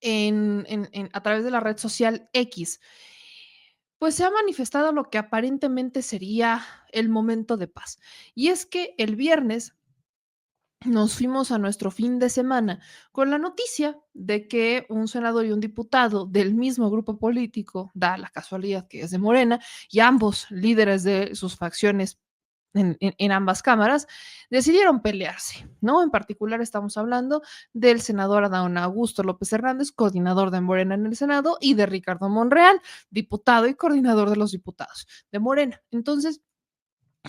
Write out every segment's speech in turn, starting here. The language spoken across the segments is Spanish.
a través de la red social X, pues se ha manifestado lo que aparentemente sería el momento de paz. Y es que el viernes nos fuimos a nuestro fin de semana con la noticia de que un senador y un diputado del mismo grupo político, da la casualidad que es de Morena, y ambos líderes de sus facciones en ambas cámaras, decidieron pelearse, ¿no? En particular estamos hablando del senador Adán Augusto López Hernández, coordinador de Morena en el Senado, y de Ricardo Monreal, diputado y coordinador de los diputados de Morena. Entonces,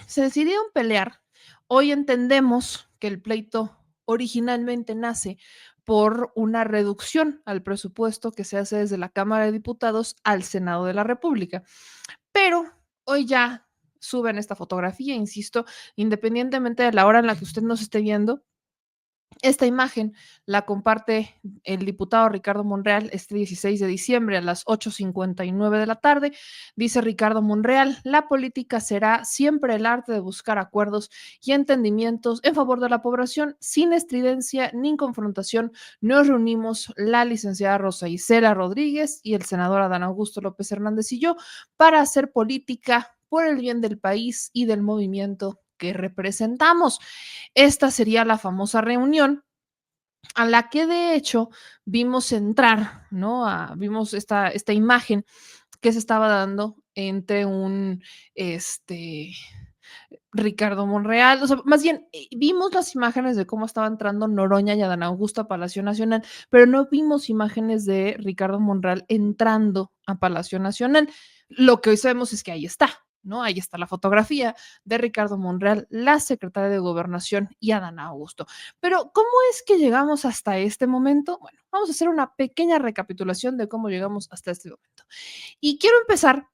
se decidieron pelear. Hoy entendemos que el pleito originalmente nace por una reducción al presupuesto que se hace desde la Cámara de Diputados al Senado de la República. Pero hoy ya suben esta fotografía, insisto, independientemente de la hora en la que usted nos esté viendo, esta imagen la comparte el diputado Ricardo Monreal este 16 de diciembre a las 8:59 de la tarde. Dice Ricardo Monreal, la política será siempre el arte de buscar acuerdos y entendimientos en favor de la población sin estridencia ni confrontación. Nos reunimos la licenciada Rosa Isela Rodríguez y el senador Adán Augusto López Hernández y yo para hacer política por el bien del país y del movimiento que representamos. Esta sería la famosa reunión a la que de hecho vimos entrar, ¿no? Vimos esta imagen que se estaba dando entre un Ricardo Monreal, o sea, más bien vimos las imágenes de cómo estaba entrando Noroña y Adán Augusto a Palacio Nacional, pero no vimos imágenes de Ricardo Monreal entrando a Palacio Nacional. Lo que hoy sabemos es que ahí está, ¿no? Ahí está la fotografía de Ricardo Monreal, la secretaria de Gobernación y Adán Augusto. Pero, ¿cómo es que llegamos hasta este momento? Bueno, vamos a hacer una pequeña recapitulación de cómo llegamos hasta este momento. Y quiero empezar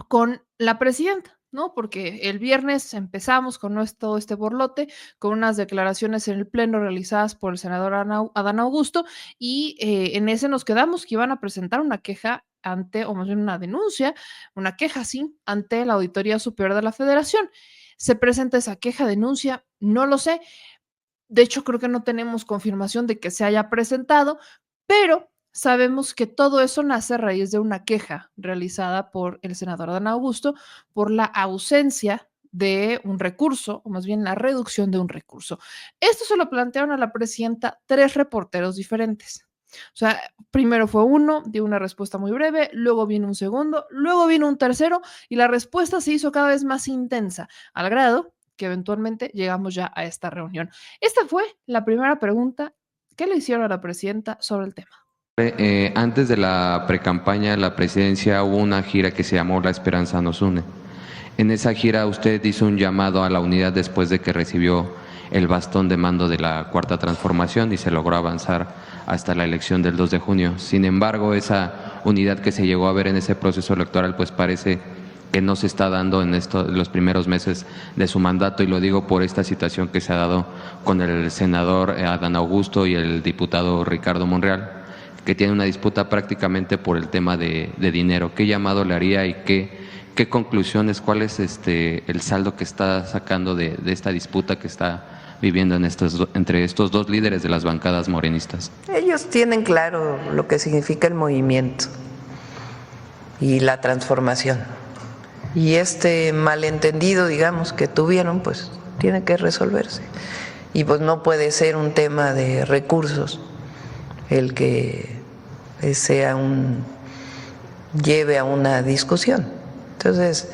con la presidenta, ¿no? Porque el viernes empezamos con todo este borlote, con unas declaraciones en el pleno realizadas por el senador Adán Augusto, y en ese nos quedamos que iban a presentar una queja ante, o más bien una denuncia, una queja, sí, ante la Auditoría Superior de la Federación. ¿Se presenta esa queja, denuncia? No lo sé. De hecho, creo que no tenemos confirmación de que se haya presentado, pero sabemos que todo eso nace a raíz de una queja realizada por el senador Adán Augusto por la ausencia de un recurso, o más bien la reducción de un recurso. Esto se lo plantearon a la presidenta 3 reporteros diferentes. O sea, primero fue uno, dio una respuesta muy breve, luego vino un segundo, luego vino un tercero y la respuesta se hizo cada vez más intensa, al grado que eventualmente llegamos ya a esta reunión. Esta fue la primera pregunta que le hicieron a la presidenta sobre el tema. Antes de la precampaña, la presidencia hubo una gira que se llamó La Esperanza nos une. En esa gira usted hizo un llamado a la unidad después de que recibió el bastón de mando de la Cuarta Transformación y se logró avanzar hasta la elección del 2 de junio. Sin embargo, esa unidad que se llegó a ver en ese proceso electoral pues parece que no se está dando en los primeros meses de su mandato, y lo digo por esta situación que se ha dado con el senador Adán Augusto y el diputado Ricardo Monreal, que tiene una disputa prácticamente por el tema de dinero. ¿Qué llamado le haría y qué conclusiones, cuál es el saldo que está sacando de esta disputa que está viviendo entre estos dos líderes de las bancadas morenistas? Ellos tienen claro lo que significa el movimiento y la transformación. Y este malentendido, digamos, que tuvieron, pues tiene que resolverse. Y pues no puede ser un tema de recursos el que lleve a una discusión. Entonces,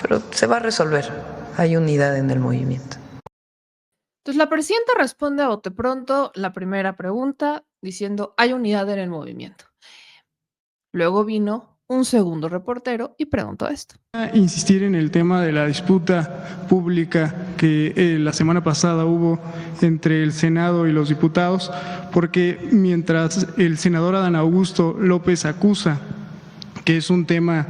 pero se va a resolver. Hay unidad en el movimiento. Entonces, la presidenta responde a bote pronto la primera pregunta diciendo: hay unidad en el movimiento. Luego vino un segundo reportero y preguntó esto. Insistir en el tema de la disputa pública que la semana pasada hubo entre el Senado y los diputados, porque mientras el senador Adán Augusto López acusa que es un tema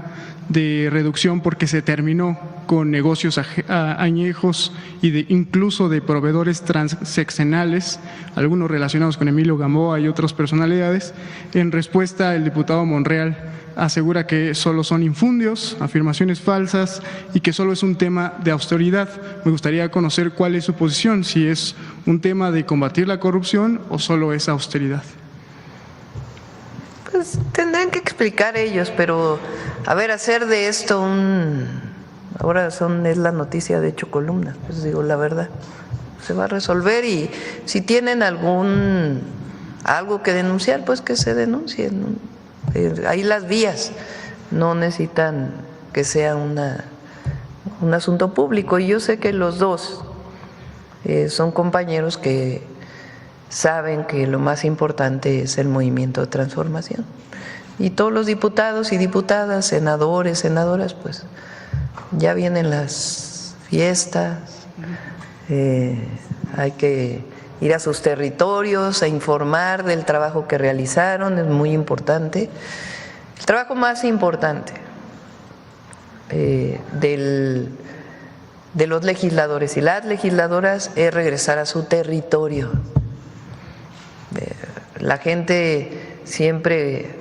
de reducción porque se terminó con negocios añejos y incluso de proveedores transeccionales, algunos relacionados con Emilio Gamboa y otras personalidades, en respuesta el diputado Monreal asegura que solo son infundios, afirmaciones falsas y que solo es un tema de austeridad. Me gustaría conocer cuál es su posición, si es un tema de combatir la corrupción o solo es austeridad. Pues tendrán que explicar ellos, pero a ver, hacer de esto ahora es la noticia de 8 columnas, pues digo la verdad, se va a resolver y si tienen algo que denunciar, pues que se denuncie, ¿no? Ahí las vías no necesitan que sea un asunto público y yo sé que los dos son compañeros que saben que lo más importante es el movimiento de transformación. Y todos los diputados y diputadas, senadores, senadoras, pues ya vienen las fiestas, hay que ir a sus territorios a informar del trabajo que realizaron, es muy importante. El trabajo más importante de los legisladores y las legisladoras es regresar a su territorio. La gente siempre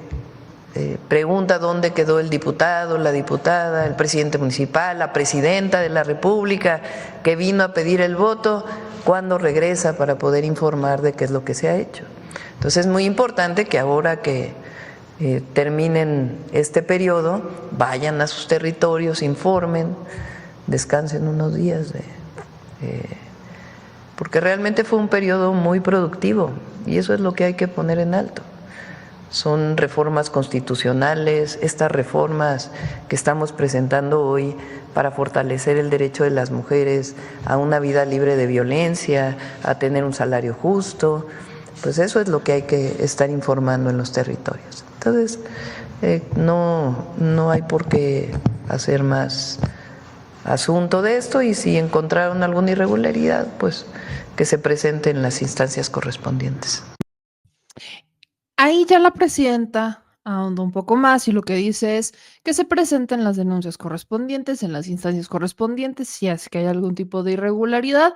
pregunta dónde quedó el diputado, la diputada, el presidente municipal, la presidenta de la República que vino a pedir el voto, cuándo regresa para poder informar de qué es lo que se ha hecho. Entonces es muy importante que ahora que terminen este periodo, vayan a sus territorios, informen, descansen unos días, porque realmente fue un periodo muy productivo y eso es lo que hay que poner en alto. Son reformas constitucionales, estas reformas que estamos presentando hoy para fortalecer el derecho de las mujeres a una vida libre de violencia, a tener un salario justo, pues eso es lo que hay que estar informando en los territorios. Entonces, no hay por qué hacer más asunto de esto y si encontraron alguna irregularidad, pues que se presente en las instancias correspondientes. Ahí ya la presidenta ahonda un poco más y lo que dice es que se presenten las denuncias correspondientes en las instancias correspondientes si es que hay algún tipo de irregularidad,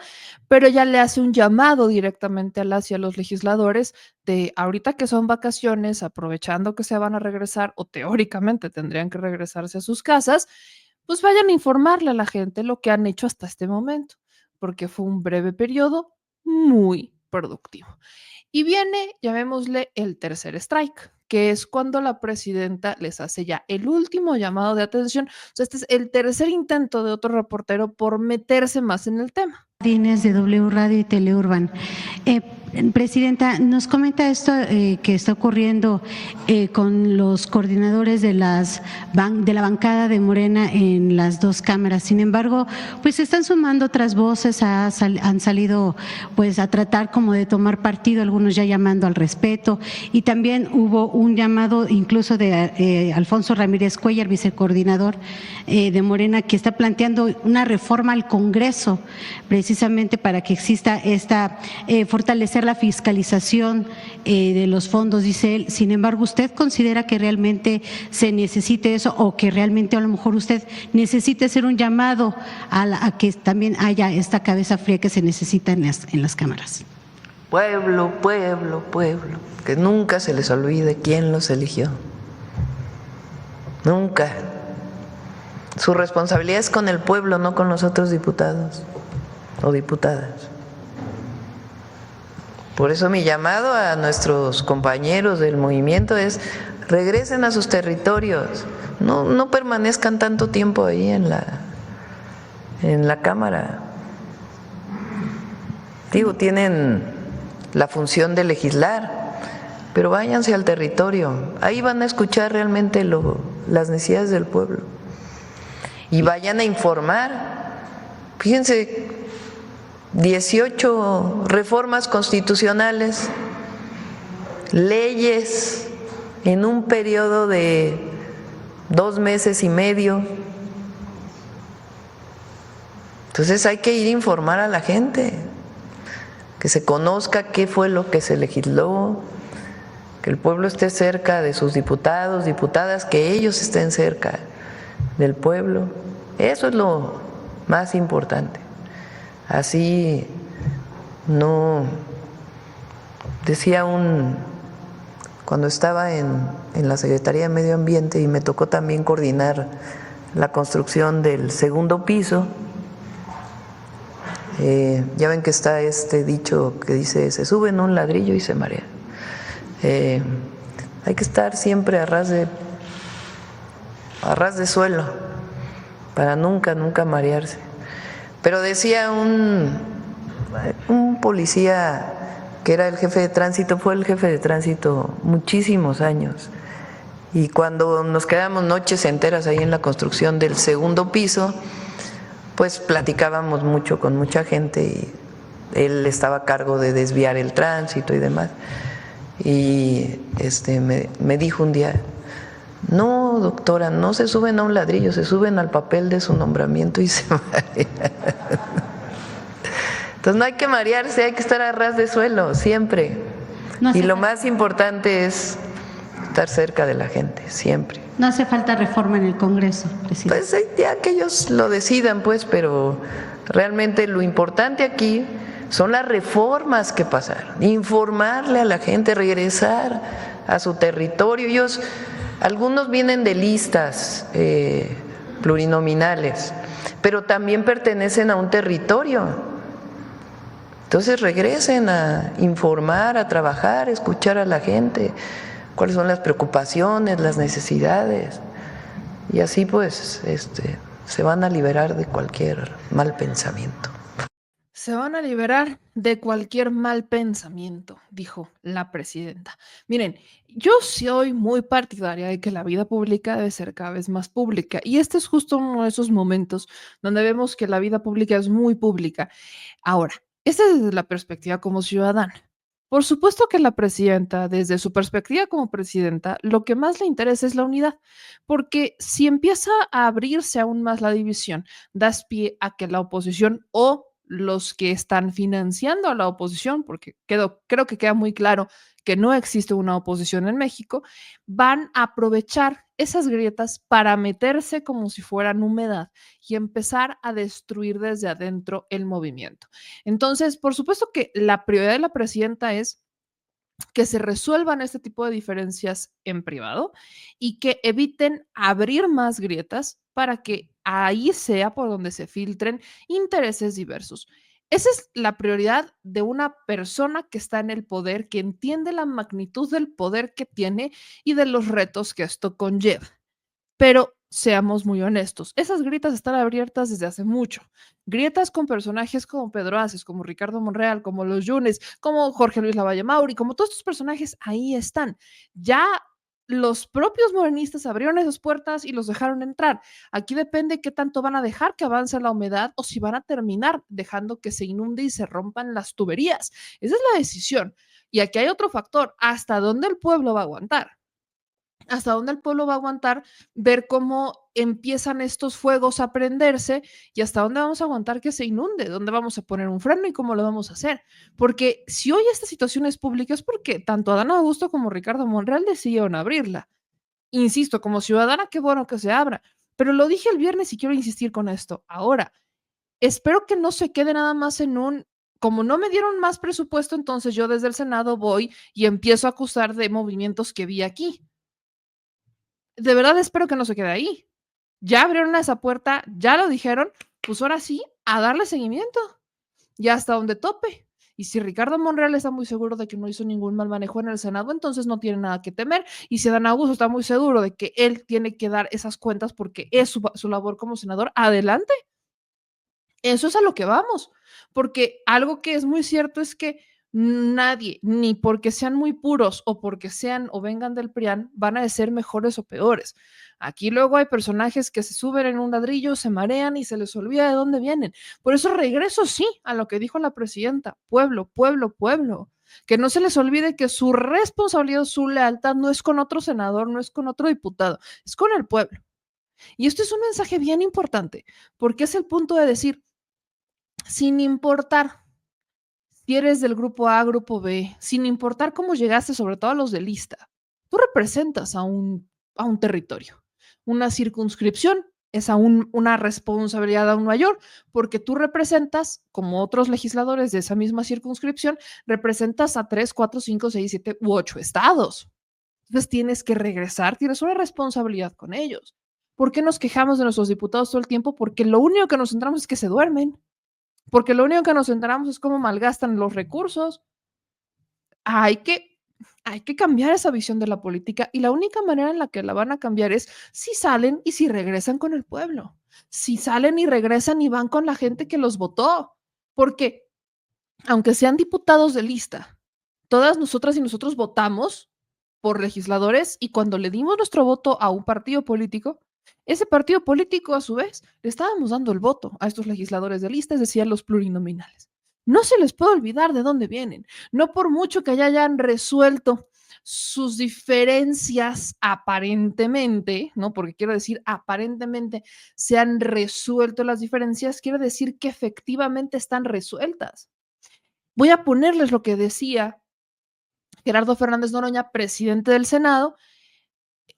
pero ya le hace un llamado directamente a las y a los legisladores de ahorita que son vacaciones, aprovechando que se van a regresar o teóricamente tendrían que regresarse a sus casas, pues vayan a informarle a la gente lo que han hecho hasta este momento, porque fue un breve periodo muy productivo. Y viene, llamémosle, el tercer strike, que es cuando la presidenta les hace ya el último llamado de atención. O sea, este es el tercer intento de otro reportero por meterse más en el tema. De W Radio y Teleurban. Presidenta, nos comenta esto que está ocurriendo con los coordinadores de la bancada de Morena en las dos cámaras. Sin embargo, pues se están sumando otras voces, han salido pues a tratar como de tomar partido, algunos ya llamando al respeto, y también hubo un llamado incluso de Alfonso Ramírez Cuellar, vicecoordinador de Morena, que está planteando una reforma al Congreso precisamente para que exista fortalecer la fiscalización de los fondos, dice él. Sin embargo, ¿usted considera que realmente se necesite eso o que realmente a lo mejor usted necesite hacer un llamado a que también haya esta cabeza fría que se necesita en las cámaras? Pueblo, pueblo, pueblo, que nunca se les olvide quién los eligió. Nunca. Su responsabilidad es con el pueblo, no con los otros diputados o diputadas. Por eso mi llamado a nuestros compañeros del movimiento es regresen a sus territorios, no permanezcan tanto tiempo ahí en la Cámara. Digo, tienen la función de legislar, pero váyanse al territorio, ahí van a escuchar realmente las necesidades del pueblo y vayan a informar. Fíjense, 18 reformas constitucionales, leyes en un periodo de 2 meses y medio. Entonces hay que ir a informar a la gente, que se conozca qué fue lo que se legisló, que el pueblo esté cerca de sus diputados, diputadas, que ellos estén cerca del pueblo. Eso es lo más importante. Así no, decía cuando estaba en la Secretaría de Medio Ambiente y me tocó también coordinar la construcción del segundo piso, ya ven que está este dicho que dice, se sube en un ladrillo y se marea. Hay que estar siempre a ras de suelo para nunca marearse. Pero decía un policía que era el jefe de tránsito, fue el jefe de tránsito muchísimos años, y cuando nos quedamos noches enteras ahí en la construcción del segundo piso, pues platicábamos mucho con mucha gente y él estaba a cargo de desviar el tránsito y demás. Y me dijo un día: no, doctora, no se suben a un ladrillo, se suben al papel de su nombramiento y se marean. Entonces no hay que marearse, hay que estar a ras de suelo, siempre. Y lo más importante es estar cerca de la gente, siempre. No hace falta reforma en el Congreso, presidente. Pues ya que ellos lo decidan, pues, pero realmente lo importante aquí son las reformas que pasaron, informarle a la gente, regresar a su territorio. Algunos vienen de listas plurinominales, pero también pertenecen a un territorio. Entonces regresen a informar, a trabajar, a escuchar a la gente, cuáles son las preocupaciones, las necesidades, y así pues se van a liberar de cualquier mal pensamiento. Se van a liberar de cualquier mal pensamiento, dijo la presidenta. Miren, yo soy muy partidaria de que la vida pública debe ser cada vez más pública, y este es justo uno de esos momentos donde vemos que la vida pública es muy pública. Ahora, esta es desde la perspectiva como ciudadana. Por supuesto que la presidenta, desde su perspectiva como presidenta, lo que más le interesa es la unidad, porque si empieza a abrirse aún más la división, das pie a que la oposición o los que están financiando a la oposición, porque creo que queda muy claro que no existe una oposición en México, van a aprovechar esas grietas para meterse como si fueran humedad y empezar a destruir desde adentro el movimiento. Entonces, por supuesto que la prioridad de la presidenta es que se resuelvan este tipo de diferencias en privado y que eviten abrir más grietas para que ahí sea por donde se filtren intereses diversos. Esa es la prioridad de una persona que está en el poder, que entiende la magnitud del poder que tiene y de los retos que esto conlleva. Pero seamos muy honestos, esas grietas están abiertas desde hace mucho. Grietas con personajes como Pedro Aces, como Ricardo Monreal, como los Yunes, como Jorge Luis Lavalle Mauri, como todos estos personajes ahí están. Ya los propios morenistas abrieron esas puertas y los dejaron entrar. Aquí depende qué tanto van a dejar que avance la humedad o si van a terminar dejando que se inunde y se rompan las tuberías. Esa es la decisión. Y aquí hay otro factor, ¿hasta dónde el pueblo va a aguantar? Hasta dónde el pueblo va a aguantar ver cómo empiezan estos fuegos a prenderse y hasta dónde vamos a aguantar que se inunde, dónde vamos a poner un freno y cómo lo vamos a hacer. Porque si hoy esta situación es pública es porque tanto Adán Augusto como Ricardo Monreal decidieron abrirla. Insisto, como ciudadana, qué bueno que se abra, pero lo dije el viernes y quiero insistir con esto. Ahora, espero que no se quede nada más en como no me dieron más presupuesto, entonces yo desde el Senado voy y empiezo a acusar de movimientos que vi aquí. De verdad espero que no se quede ahí. Ya abrieron esa puerta, ya lo dijeron, pues ahora sí, a darle seguimiento y hasta donde tope. Y si Ricardo Monreal está muy seguro de que no hizo ningún mal manejo en el Senado, entonces no tiene nada que temer. Y si Adán Augusto está muy seguro de que él tiene que dar esas cuentas porque es su labor como senador, adelante. Eso es a lo que vamos, porque algo que es muy cierto es que nadie, ni porque sean muy puros o porque sean o vengan del PRIAN, van a ser mejores o peores. Aquí luego hay personajes que se suben en un ladrillo, se marean y se les olvida de dónde vienen. Por eso regreso sí a lo que dijo la presidenta, pueblo, pueblo, pueblo. Que no se les olvide que su responsabilidad, su lealtad no es con otro senador, no es con otro diputado, es con el pueblo. Y esto es un mensaje bien importante, porque es el punto de decir, sin importar si eres del grupo A, grupo B, sin importar cómo llegaste, sobre todo a los de lista, tú representas a un territorio. Una circunscripción es aún una responsabilidad aún mayor, porque tú representas, como otros legisladores de esa misma circunscripción, representas a 3, 4, 5, 6, 7 u 8 estados. Entonces tienes que regresar, tienes una responsabilidad con ellos. ¿Por qué nos quejamos de nuestros diputados todo el tiempo? Porque lo único que nos centramos es que se duermen. Porque lo único que nos enteramos es cómo malgastan los recursos. Hay que Hay que cambiar esa visión de la política y la única manera en la que la van a cambiar es si salen y si regresan con el pueblo, si salen y regresan y van con la gente que los votó, porque aunque sean diputados de lista, todas nosotras y nosotros votamos por legisladores y cuando le dimos nuestro voto a un partido político, ese partido político a su vez le estábamos dando el voto a estos legisladores de lista, es decir, a los plurinominales. No se les puede olvidar de dónde vienen, no por mucho que ya hayan resuelto sus diferencias aparentemente, ¿no? Porque quiero decir, aparentemente se han resuelto las diferencias, quiere decir que efectivamente están resueltas. Voy a ponerles lo que decía Gerardo Fernández Noroña, presidente del Senado,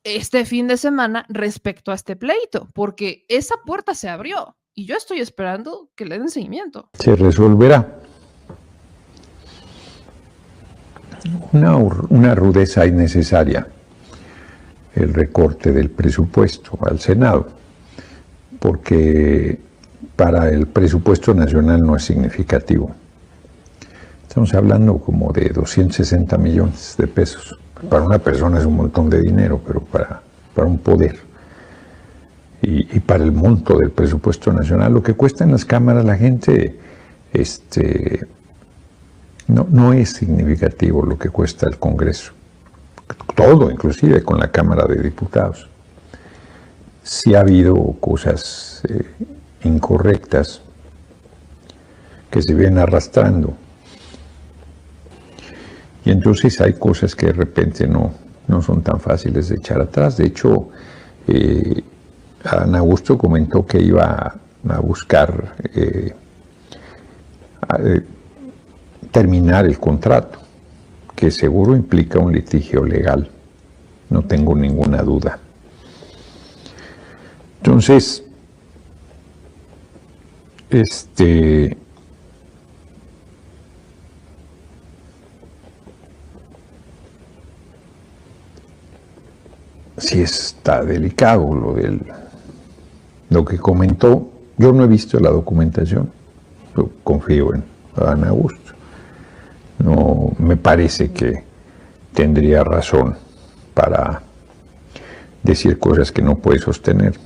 este fin de semana respecto a este pleito, porque esa puerta se abrió y yo estoy esperando que le den seguimiento. Se resolverá. Una rudeza innecesaria, el recorte del presupuesto al Senado, porque para el presupuesto nacional no es significativo. Estamos hablando como de 260 millones de pesos. Para una persona es un montón de dinero, pero para un poder. Y para el monto del presupuesto nacional, lo que cuesta en las cámaras la gente, no es significativo lo que cuesta el Congreso. Todo, inclusive con la Cámara de Diputados. Sí ha habido cosas incorrectas que se vienen arrastrando. Y entonces hay cosas que de repente no son tan fáciles de echar atrás. De hecho, Adán Augusto comentó que iba a buscar terminar el contrato, que seguro implica un litigio legal, no tengo ninguna duda. Entonces, sí está delicado lo que comentó. Yo no he visto la documentación, yo confío en Adán Augusto. No me parece que tendría razón para decir cosas que no puede sostener.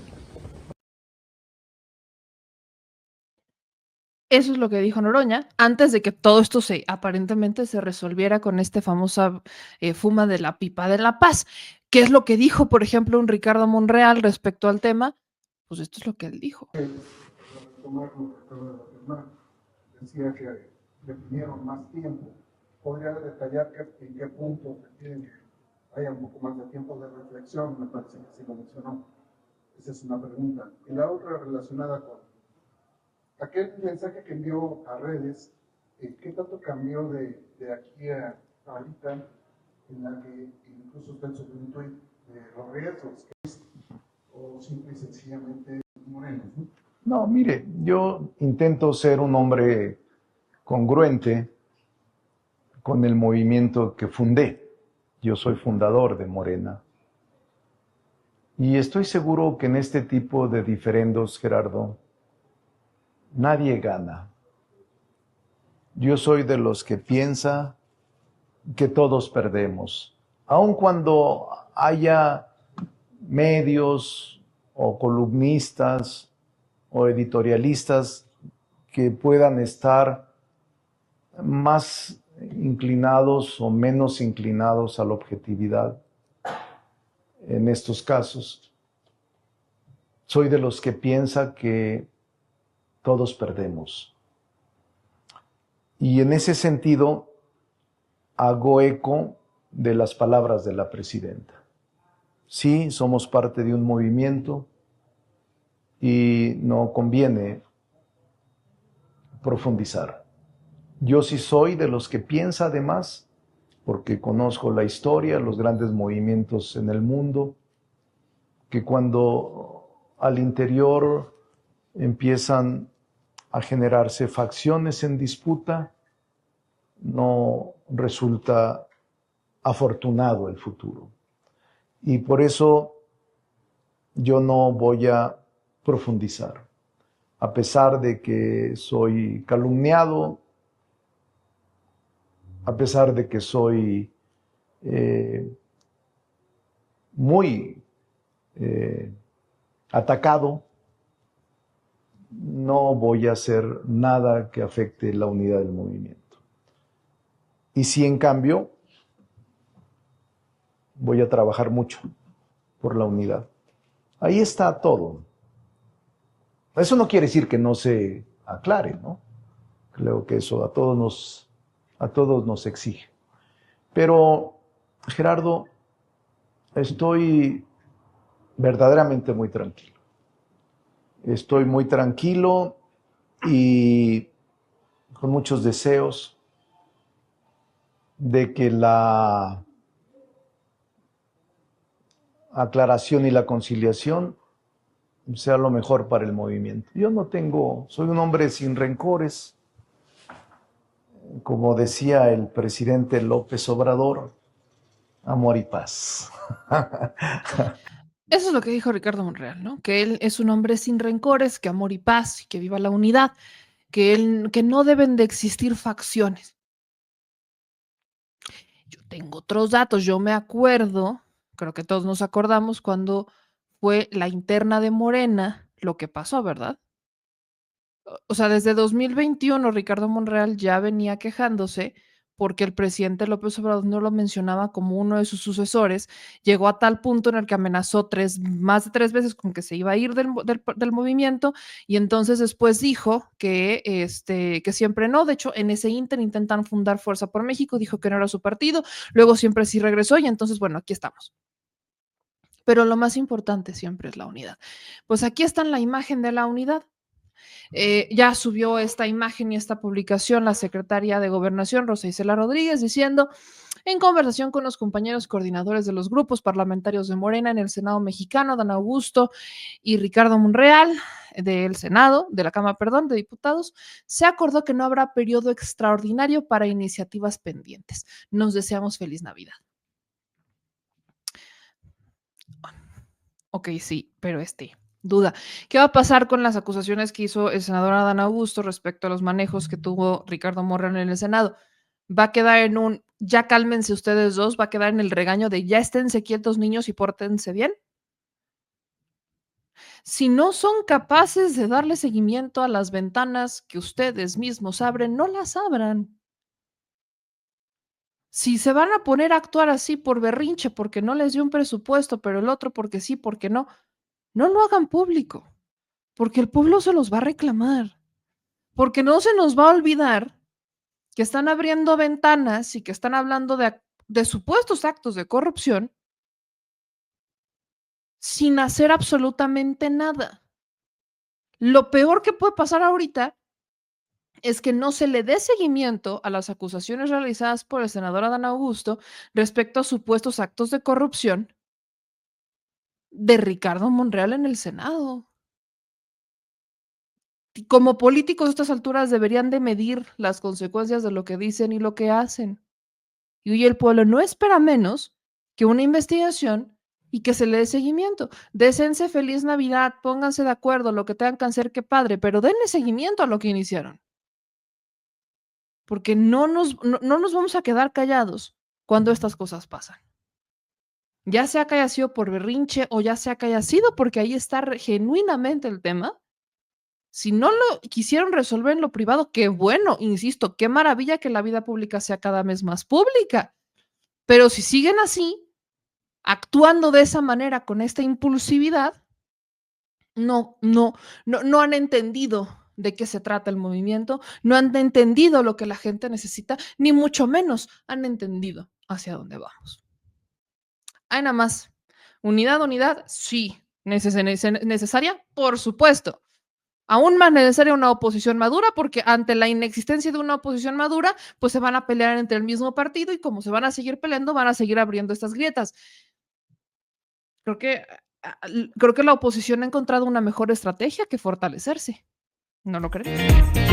Eso es lo que dijo Noroña, antes de que todo esto aparentemente se resolviera con esta famosa fuma de la pipa de la paz. ¿Qué es lo que dijo, por ejemplo, un Ricardo Monreal respecto al tema? Pues esto es lo que él dijo. Decía que le pidieron más tiempo. ¿Podría detallar en qué punto quieren que haya un poco más de tiempo de reflexión? Me parece que sí lo mencionó. Esa es una pregunta. Y la otra relacionada con aquel mensaje que envió a redes, ¿qué tanto cambió de aquí a ahorita, en la que incluso usted subió un tuit de los riesgos, o simple y sencillamente morenos, ¿no? No, mire, yo intento ser un hombre congruente con el movimiento que fundé. Yo soy fundador de Morena. Y estoy seguro que en este tipo de diferendos, Gerardo, nadie gana. Yo soy de los que piensa que todos perdemos. Aun cuando haya medios o columnistas o editorialistas que puedan estar más inclinados o menos inclinados a la objetividad en estos casos. Soy de los que piensa que todos perdemos. Y en ese sentido, hago eco de las palabras de la presidenta. Sí, somos parte de un movimiento y no conviene profundizar. Yo sí soy de los que piensa además, porque conozco la historia, los grandes movimientos en el mundo, que cuando al interior empiezan a generarse facciones en disputa, no resulta afortunado el futuro. Y por eso yo no voy a profundizar. A pesar de que soy calumniado, a pesar de que soy muy atacado, no voy a hacer nada que afecte la unidad del movimiento. Y si en cambio voy a trabajar mucho por la unidad. Ahí está todo. Eso no quiere decir que no se aclare, ¿no? Creo que eso a todos nos exige. Pero, Gerardo, estoy verdaderamente muy tranquilo. Estoy muy tranquilo y con muchos deseos de que la aclaración y la conciliación sea lo mejor para el movimiento. Soy un hombre sin rencores. Como decía el presidente López Obrador, amor y paz. Eso es lo que dijo Ricardo Monreal, ¿no? Que él es un hombre sin rencores, que amor y paz, que viva la unidad, que no deben de existir facciones. Yo tengo otros datos, yo me acuerdo, creo que todos nos acordamos cuando fue la interna de Morena, lo que pasó, ¿verdad? O sea, desde 2021 Ricardo Monreal ya venía quejándose porque el presidente López Obrador no lo mencionaba como uno de sus sucesores. Llegó a tal punto en el que amenazó más de 3 veces con que se iba a ir del movimiento, y entonces después dijo que siempre no. De hecho, en ese ínter intentan fundar Fuerza por México, dijo que no era su partido, luego siempre sí regresó y entonces, bueno, aquí estamos. Pero lo más importante siempre es la unidad. Pues aquí está la imagen de la unidad. Ya subió esta imagen y esta publicación la secretaria de Gobernación, Rosa Isela Rodríguez, diciendo: en conversación con los compañeros coordinadores de los grupos parlamentarios de Morena en el Senado mexicano, Dan Augusto y Ricardo Monreal, del Senado, de la Cámara, perdón, de Diputados, se acordó que no habrá periodo extraordinario para iniciativas pendientes. Nos deseamos feliz Navidad. Ok, sí, pero duda. ¿Qué va a pasar con las acusaciones que hizo el senador Adán Augusto respecto a los manejos que tuvo Ricardo Monreal en el Senado? ¿Va a quedar en un ya cálmense ustedes dos? ¿Va a quedar en el regaño de ya esténse quietos niños y pórtense bien? Si no son capaces de darle seguimiento a las ventanas que ustedes mismos abren, no las abran. Si se van a poner a actuar así por berrinche, porque no les dio un presupuesto, pero el otro porque sí, porque no, no lo hagan público, porque el pueblo se los va a reclamar, porque no se nos va a olvidar que están abriendo ventanas y que están hablando de supuestos actos de corrupción sin hacer absolutamente nada. Lo peor que puede pasar ahorita es que no se le dé seguimiento a las acusaciones realizadas por el senador Adán Augusto respecto a supuestos actos de corrupción de Ricardo Monreal en el Senado. Como políticos a estas alturas deberían de medir las consecuencias de lo que dicen y lo que hacen. Y hoy el pueblo no espera menos que una investigación y que se le dé seguimiento. Désense feliz Navidad, pónganse de acuerdo, lo que tengan que hacer, qué padre, pero denle seguimiento a lo que iniciaron. Porque no nos vamos a quedar callados cuando estas cosas pasan. Ya sea que haya sido por berrinche o ya sea que haya sido porque ahí está genuinamente el tema. Si no lo quisieron resolver en lo privado, qué bueno, insisto, qué maravilla que la vida pública sea cada vez más pública. Pero si siguen así, actuando de esa manera, con esta impulsividad, no han entendido de qué se trata el movimiento, no han entendido lo que la gente necesita, ni mucho menos han entendido hacia dónde vamos. Hay nada más. Unidad, sí. ¿Necesaria? Por supuesto. Aún más necesaria una oposición madura, porque ante la inexistencia de una oposición madura, pues se van a pelear entre el mismo partido y como se van a seguir peleando, van a seguir abriendo estas grietas. Creo que la oposición ha encontrado una mejor estrategia que fortalecerse. ¿No lo creen?